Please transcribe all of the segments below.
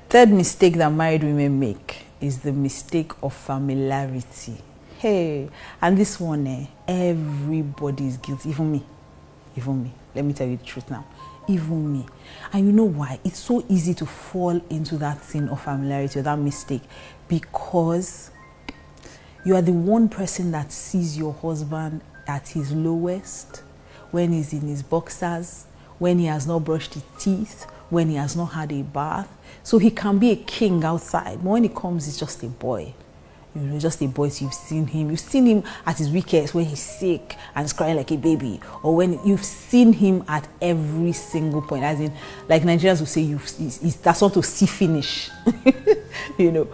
third mistake that married women make is the mistake of familiarity. Hey, and this one, everybody is guilty, even me. Let me tell you the truth now. Even me. And you know why? It's so easy to fall into that sin of familiarity or that mistake, because you are the one person that sees your husband at his lowest, when he's in his boxers, when he has not brushed his teeth, when he has not had a bath. So he can be a king outside, but when he comes, he's just a boy. You know, just a boy. So you've seen him at his weakest, when he's sick and he's crying like a baby, or when you've seen him at every single point, as in, like Nigerians will say, that's not to see finish. You know,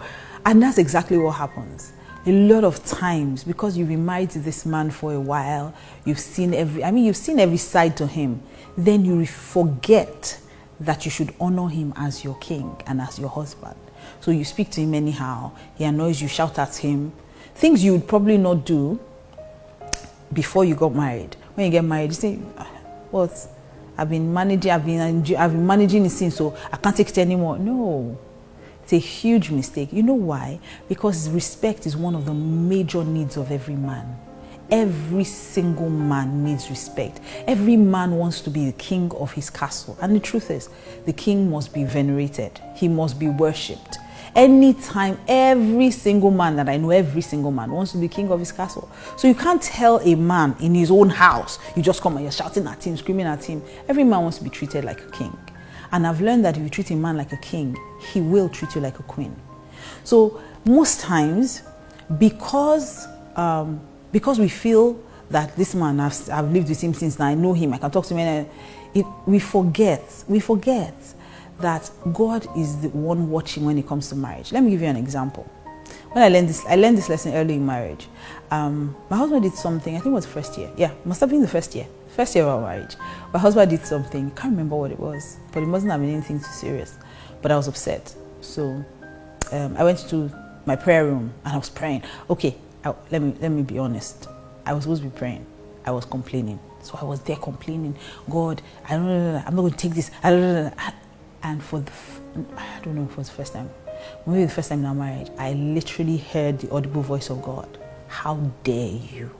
and that's exactly what happens. A lot of times, because you've been married to this man for a while, you've seen every side to him, then you forget that you should honor him as your king and as your husband. So you speak to him anyhow, he annoys you, shout at him, things you would probably not do before you got married. When you get married, you say, what? I've been managing it since, so I can't take it anymore. No. It's a huge mistake. You know why? Because respect is one of the major needs of every man. Every single man needs respect. Every man wants to be the king of his castle. And the truth is, the king must be venerated. He must be worshipped. Anytime, every single man that I know, every single man wants to be king of his castle. So you can't tell a man in his own house, you just come and you're shouting at him, screaming at him. Every man wants to be treated like a king. And I've learned that if you treat a man like a king, he will treat you like a queen. So most times, because we feel that this man, I've lived with him since now, I know him, I can talk to him, we forget that God is the one watching when it comes to marriage. Let me give you an example. When I learned this lesson early in marriage. My husband did something, I think it was the first year. Yeah, must have been the first year of our marriage. My husband did something, can't remember what it was, but it mustn't have been anything too serious. But I was upset. So I went to my prayer room and I was praying. Okay, let me be honest. I was supposed to be praying. I was complaining. So I was there complaining. God, I'm not going to take this. And I don't know if it was the first time. Maybe the first time in our marriage, I literally heard the audible voice of God. How dare you?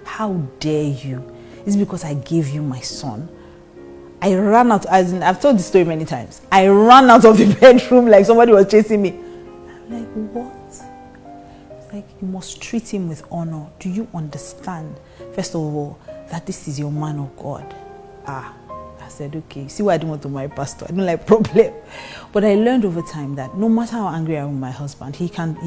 How dare you? It's because I gave you my son. I ran out, I've told this story many times. I ran out of the bedroom like somebody was chasing me. I'm like, what? It's like, you must treat him with honor. Do you understand, first of all, that this is your man of God? I said, okay, see why I don't want to marry pastor. I don't like problem. But I learned over time that no matter how angry I am with my husband, he can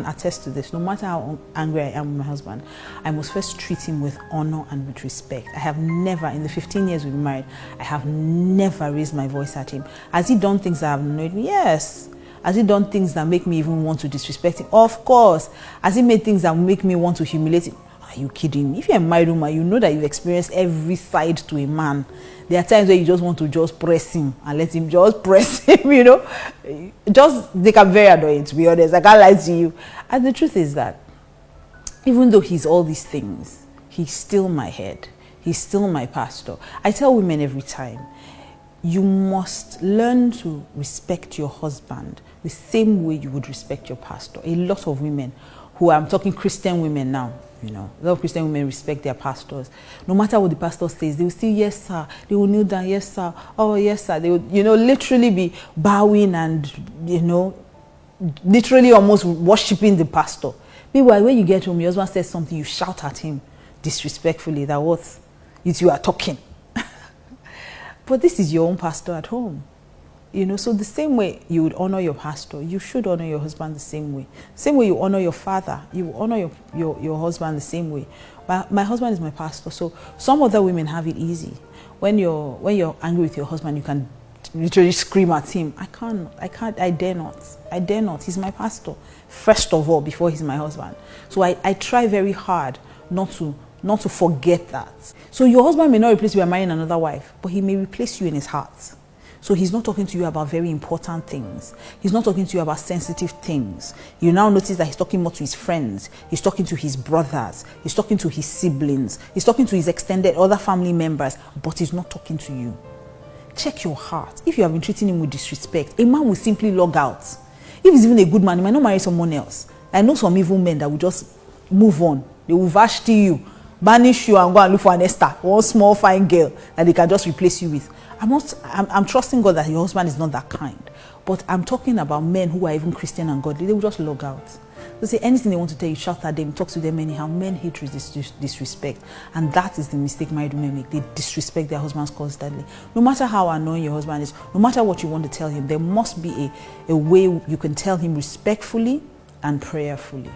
attest to this. No matter how angry I am with my husband, I must first treat him with honor and with respect. I have never, in the 15 years we've been married, I have never raised my voice at him. Has he done things that have annoyed me? Yes. Has he done things that make me even want to disrespect him? Of course. Has he made things that make me want to humiliate him? Are you kidding me? If you're a married woman, you know that you've experienced every side to a man. There are times where you just want to just press him and let him just press him, you know. They can be very annoying, to be honest. I can't lie to you. And the truth is that even though he's all these things, he's still my head. He's still my pastor. I tell women every time, you must learn to respect your husband the same way you would respect your pastor. A lot of women, I'm talking Christian women now, you know, a lot of Christian women respect their pastors. No matter what the pastor says, they will say, yes, sir. They will kneel down, yes, sir. Oh, yes, sir. They will, you know, literally be bowing and, you know, literally almost worshiping the pastor. Meanwhile, when you get home, your husband says something, you shout at him disrespectfully that what? You are talking. But this is your own pastor at home. You know, so the same way you would honor your pastor, you should honor your husband the same way. Same way you honor your father, you honor your husband the same way. My husband is my pastor, so some other women have it easy. When you're angry with your husband, you can literally scream at him. I dare not. He's my pastor, first of all, before he's my husband. So I try very hard not to forget that. So your husband may not replace you by marrying another wife, but he may replace you in his heart. So he's not talking to you about very important things. He's not talking to you about sensitive things. You now notice that he's talking more to his friends. He's talking to his brothers. He's talking to his siblings. He's talking to his extended other family members, but he's not talking to you. check your heart. If you have been treating him with disrespect, a man will simply log out. If he's even a good man, he might not marry someone else. I know some evil men that will just move on. They will vash you, banish you, and go and look for an Esther, one small fine girl that they can just replace you with. I'm trusting God that your husband is not that kind. But I'm talking about men who are even Christian and godly. They will just log out. They say anything they want to tell you, shout at them, talk to them anyhow. Men hate disrespect. And that is the mistake married women make. They disrespect their husbands constantly. No matter how annoying your husband is, no matter what you want to tell him, there must be a way you can tell him respectfully and prayerfully.